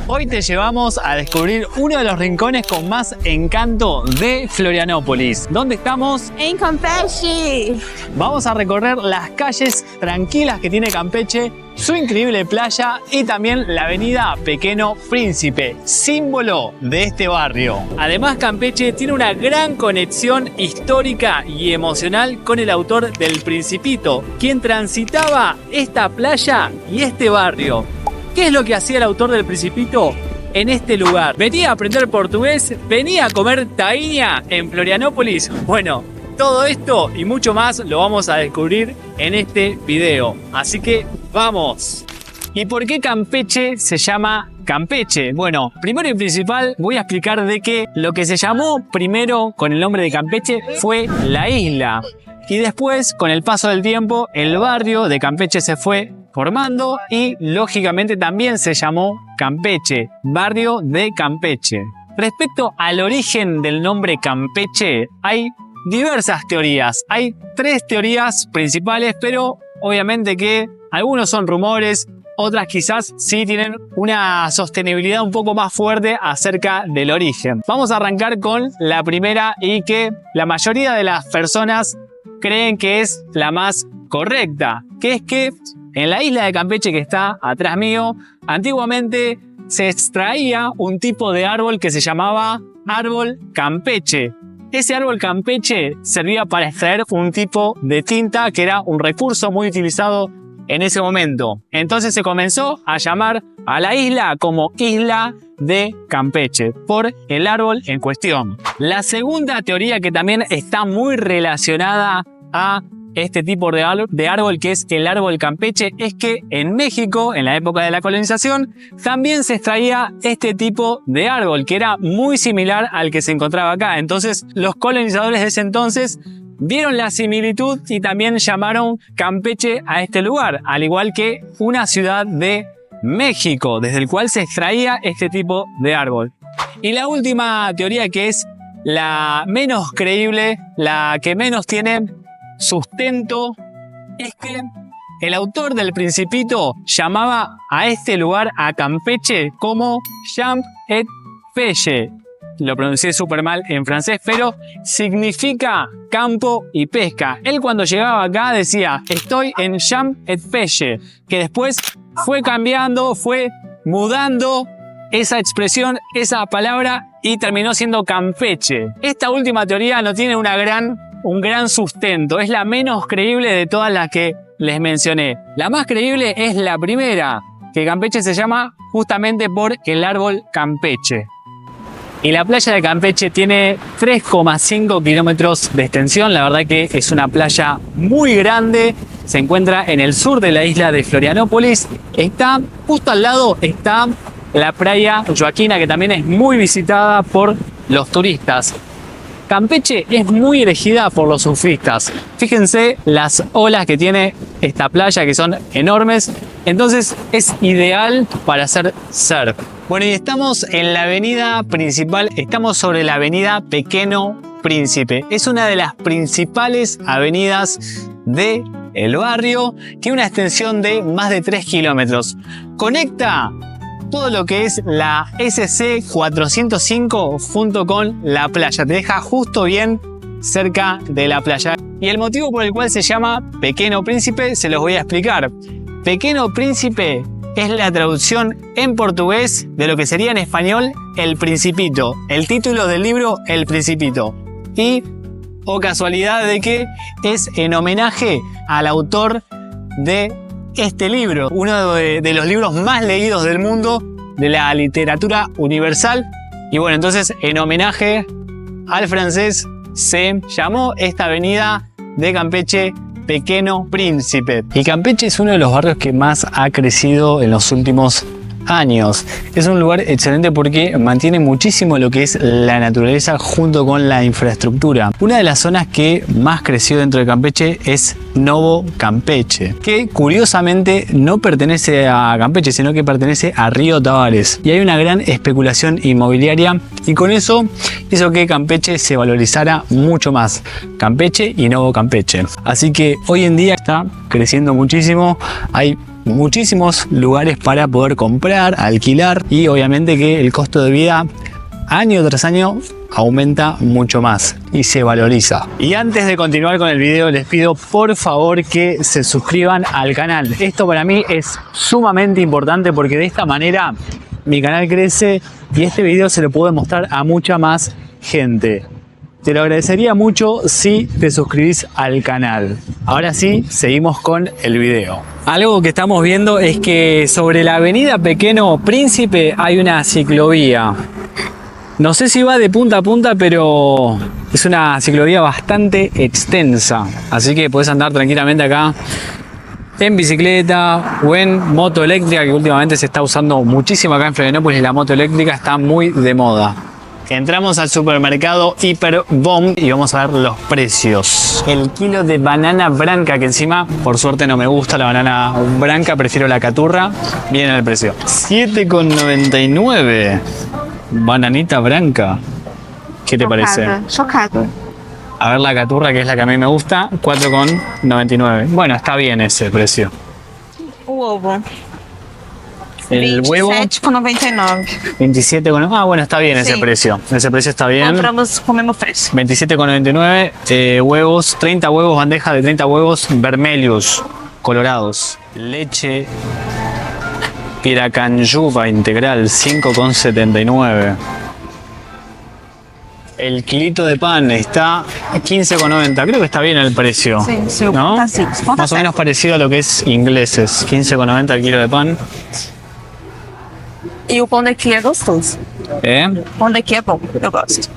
Hoy te llevamos a descubrir uno de los rincones con más encanto de Florianópolis. ¿Dónde estamos? En Campeche. Vamos a recorrer las calles tranquilas que tiene Campeche, su increíble playa y también la avenida Pequeno Príncipe, símbolo de este barrio. Además, Campeche tiene una gran conexión histórica y emocional con el autor del Principito, quien transitaba esta playa y este barrio. ¿Qué es lo que hacía el autor del Principito en este lugar? ¿Venía a aprender portugués? ¿Venía a comer taíña en Florianópolis? Bueno, todo esto y mucho más lo vamos a descubrir en este video. Así que ¡vamos! ¿Y por qué Campeche se llama Campeche? Bueno, primero y principal voy a explicar de que lo que se llamó primero con el nombre de Campeche fue la isla. Y después, con el paso del tiempo, el barrio de Campeche se fue formando y lógicamente también se llamó Campeche, barrio de Campeche. Respecto al origen del nombre Campeche, hay diversas teorías. Hay 3 teorías principales, pero obviamente que algunos son rumores, otras quizás sí tienen una sostenibilidad un poco más fuerte acerca del origen. Vamos a arrancar con la primera y que la mayoría de las personas creen que es la más correcta, que es que en la isla de Campeche, que está atrás mío, antiguamente se extraía un tipo de árbol que se llamaba árbol campeche. Ese árbol campeche servía para extraer un tipo de tinta que era un recurso muy utilizado en ese momento. Entonces se comenzó a llamar a la isla como Isla de Campeche por el árbol en cuestión. La segunda teoría, que también está muy relacionada a este tipo de árbol, que es el árbol campeche, es que en México, en la época de la colonización, también se extraía este tipo de árbol, que era muy similar al que se encontraba acá. Entonces, los colonizadores de ese entonces vieron la similitud y también llamaron Campeche a este lugar, al igual que una ciudad de México, desde el cual se extraía este tipo de árbol. Y la última teoría, que es la menos creíble, la que menos tiene sustento, es que el autor del Principito llamaba a este lugar, a Campeche, como Champ et Pêche. Lo pronuncié súper mal en francés, pero significa campo y pesca. Él, cuando llegaba acá, decía: estoy en Champ et Pêche, que después fue cambiando, fue mudando esa expresión, esa palabra, y terminó siendo Campeche. Esta última teoría no tiene un gran sustento, es la menos creíble de todas las que les mencioné. La más creíble es la primera, que Campeche se llama justamente por el árbol campeche. Y la playa de Campeche tiene 3,5 kilómetros de extensión. La verdad que es una playa muy grande. Se encuentra en el sur de la isla de Florianópolis. Está justo al lado, está la playa Joaquina, que también es muy visitada por los turistas. Campeche es muy elegida por los surfistas. Fíjense las olas que tiene esta playa, que son enormes. Entonces es ideal para hacer surf. Bueno, y estamos en la avenida principal. Estamos sobre la avenida Pequeno Príncipe. Es una de las principales avenidas del barrio. Tiene una extensión de más de 3 kilómetros. Conecta todo lo que es la SC 405 junto con la playa. Te deja justo bien cerca de la playa. Y el motivo por el cual se llama Pequeno Príncipe se los voy a explicar. Pequeno Príncipe es la traducción en portugués de lo que sería en español El Principito. El título del libro, El Principito. Y, o casualidad de que es en homenaje al autor de este libro, uno de los libros más leídos del mundo, de la literatura universal. Y bueno, entonces en homenaje al francés se llamó esta avenida de Campeche Pequeno Príncipe. Y Campeche es uno de los barrios que más ha crecido en los últimos años. Es un lugar excelente porque mantiene muchísimo lo que es la naturaleza junto con la infraestructura. Una de las zonas que más creció dentro de Campeche es Novo Campeche, que curiosamente no pertenece a Campeche, sino que pertenece a Río Tavares. Y hay una gran especulación inmobiliaria y con eso hizo que Campeche se valorizara mucho más. Campeche y Novo Campeche. Así que hoy en día está creciendo muchísimo. Hay muchísimos lugares para poder comprar, alquilar y obviamente que el costo de vida año tras año aumenta mucho más y se valoriza. Y antes de continuar con el video les pido por favor que se suscriban al canal. Esto para mí es sumamente importante porque de esta manera mi canal crece y este video se lo puedo mostrar a mucha más gente. Te lo agradecería mucho si te suscribís al canal. Ahora sí, seguimos con el video. Algo que estamos viendo es que sobre la avenida Pequeno Príncipe hay una ciclovía. No sé si va de punta a punta, pero es una ciclovía bastante extensa. Así que podés andar tranquilamente acá en bicicleta o en moto eléctrica, que últimamente se está usando muchísimo acá en Florianópolis. La moto eléctrica está muy de moda. Entramos al supermercado Hiperbomb y vamos a ver los precios. El kilo de banana branca, que encima por suerte no me gusta la banana branca, prefiero la caturra, viene el precio. 7,99. Bananita branca. ¿Qué te parece? Chocada. A ver la caturra, que es la que a mí me gusta, 4,99. Bueno, está bien ese precio. O ovo. El huevo, 27,99. 27,99. Ah, bueno, está bien ese Sí. precio. Ese precio está bien. Compramos com o mesmo preço. 27,99. Huevos, 30 huevos, bandeja de 30 huevos vermelhos, colorados. Leche Piracanjuba integral, 5,79. El kilito de pan está a 15,90. Creo que está bien el precio. Sí, sí, ¿no? está así. Más o menos parecido a lo que es ingleses. 15,90 el kilo de pan. E o pão daqui é gostoso. ¿Eh? O pão daqui é bom, eu gosto.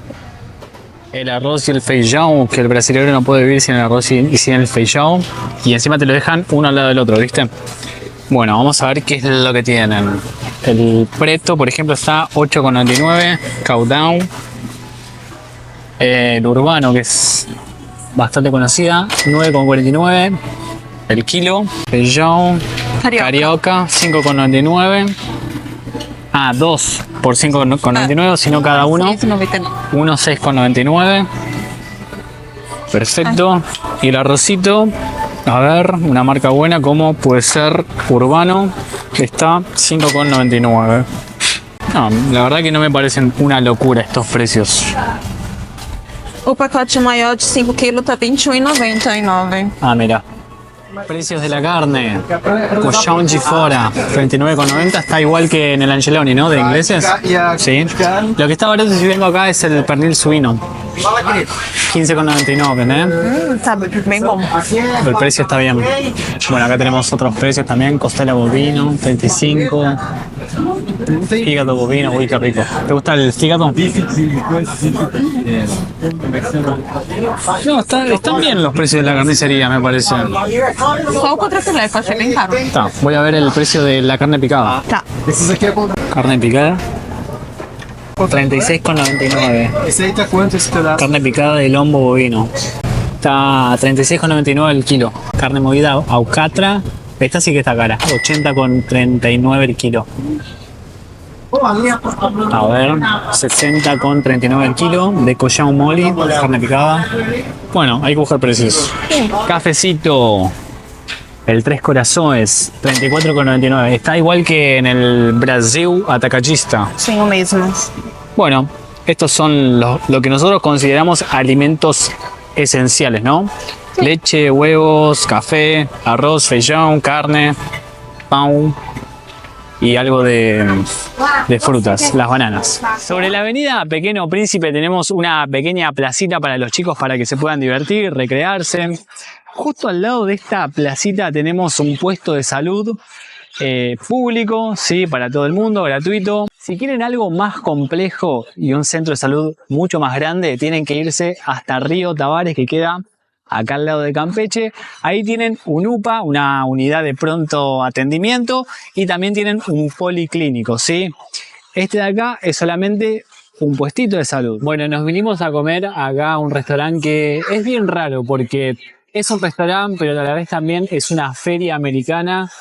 El arroz y el feijão, que el brasileño no puede vivir sin el arroz y sin el feijão. Y encima te lo dejan uno al lado del otro, ¿viste? Bueno, vamos a ver qué es lo que tienen. El preto, por ejemplo, está 8,99. Countdown. El urbano, que es bastante conocida, 9,49. El kilo. Feijão. Carioca, 5,99. Ah, 2 por 5,99, sino cada uno. 6,99. 1,6,99. Perfecto. Y el arrocito, a ver, una marca buena como puede ser Urbano, que está 5,99. No, la verdad que no me parecen una locura estos precios. O pacote maior de 5 kg tá 21,99. Ah, mira. Precios de la carne. Colchón Gifora, 39,90. Está igual que en el Angeloni, ¿no? De ingleses. Sí. Lo que está barato si vengo acá es el pernil suino. 15,99, ¿eh? Tá bem bom. El precio está bien. Bueno, acá tenemos otros precios también. Costela bovino, 35. Hígado bovino, uy, qué rico. ¿Te gusta el hígado? No, están bien los precios de la carnicería, me parece. Só o contrafilé, que eu achei bem caro. Está, voy a ver el precio de la carne picada. Tá. Carne picada. 36,99. Esse aí tá quanto esse pedaço? Carne picada de lombo bovino. Está a 36,99 el kilo. Carne movida Aucatra. Esta sí que está cara. 80,39 el kilo. A ver, 60,39 el kilo de collao moli, carne picada. Bueno, hay que buscar precios. Cafecito, el Tres Corazones, 34,99. Está igual que en el Brasil Atacadista. Sim, o mesmo. Bueno, estos son lo que nosotros consideramos alimentos esenciales, ¿no? Leche, huevos, café, arroz, feijão, carne, pan y algo de frutas, las bananas. Sobre la avenida Pequeno Príncipe tenemos una pequeña placita para los chicos para que se puedan divertir, recrearse. Justo al lado de esta placita tenemos un puesto de salud público, sí, para todo el mundo, gratuito. Si quieren algo más complejo y un centro de salud mucho más grande, tienen que irse hasta Río Tavares, que queda acá al lado de Campeche. Ahí tienen un UPA, una unidad de pronto atendimiento, y también tienen un policlínico, ¿sí? Este de acá es solamente un puestito de salud. Bueno, nos vinimos a comer acá a un restaurante que es bien raro porque es un restaurante, pero a la vez también es una feria americana.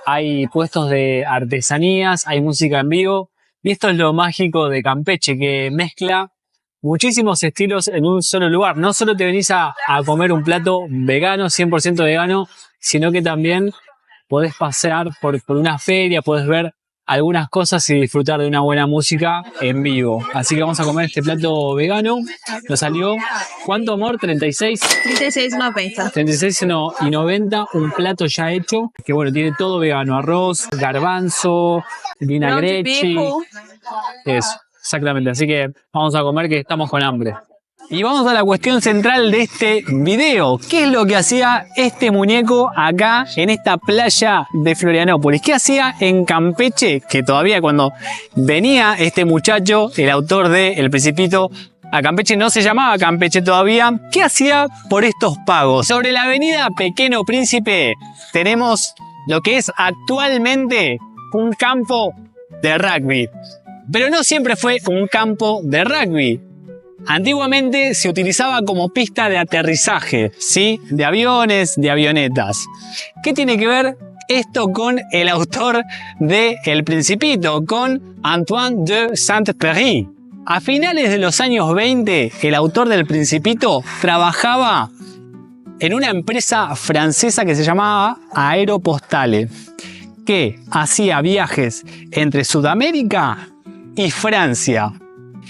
Hay puestos de artesanías, hay música en vivo, y esto es lo mágico de Campeche, que mezcla muchísimos estilos en un solo lugar. No solo te venís a comer un plato vegano, 100% vegano, sino que también podés pasear por una feria, podés ver algunas cosas y disfrutar de una buena música en vivo. Así que vamos a comer este plato vegano. Nos salió, ¿cuánto, amor? 36. 36,90. 36,90, un plato ya hecho, que bueno, tiene todo vegano, arroz, garbanzo, vinagretti, eso, exactamente, así que vamos a comer que estamos con hambre. Y vamos a la cuestión central de este video. ¿Qué es lo que hacía este muñeco acá en esta playa de Florianópolis? ¿Qué hacía en Campeche? Que todavía cuando venía este muchacho, el autor de El Principito, a Campeche no se llamaba Campeche todavía. ¿Qué hacía por estos pagos? Sobre la avenida Pequeño Príncipe tenemos lo que es actualmente un campo de rugby. Pero no siempre fue un campo de rugby. Antiguamente se utilizaba como pista de aterrizaje, ¿sí? De aviones, de avionetas. ¿Qué tiene que ver esto con el autor de El Principito, con Antoine de Saint-Exupéry? A finales de los años 20, el autor del Principito trabajaba en una empresa francesa que se llamaba Aeropostale, que hacía viajes entre Sudamérica y Francia.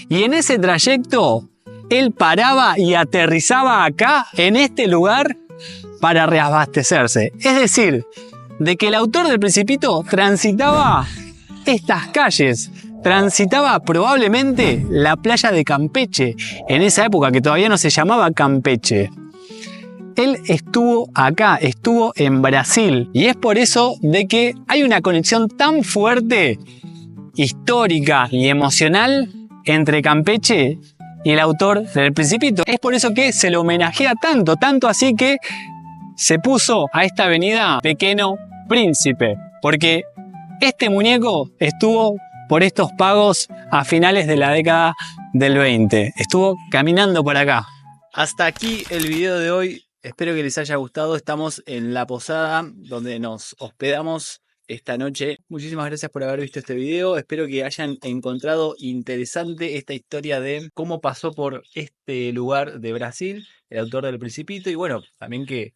Y en ese trayecto, él paraba y aterrizaba acá, en este lugar, para reabastecerse. Es decir, de que el autor del Principito transitaba estas calles, transitaba probablemente la playa de Campeche, en esa época que todavía no se llamaba Campeche. Él estuvo acá, estuvo en Brasil, y es por eso de que hay una conexión tan fuerte, histórica y emocional, entre Campeche y el autor del Principito. Es por eso que se lo homenajea tanto, tanto así que se puso a esta avenida Pequeño Príncipe, porque este muñeco estuvo por estos pagos a finales de la década del 20. Estuvo caminando por acá. Hasta aquí el video de hoy. Espero que les haya gustado. Estamos en la posada donde nos hospedamos esta noche. Muchísimas gracias por haber visto este video. Espero que hayan encontrado interesante esta historia de cómo pasó por este lugar de Brasil, el autor del Principito, y bueno, también que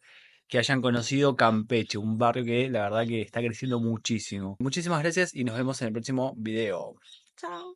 hayan conocido Campeche, un barrio que la verdad que está creciendo muchísimo. Muchísimas gracias y nos vemos en el próximo video. Chao.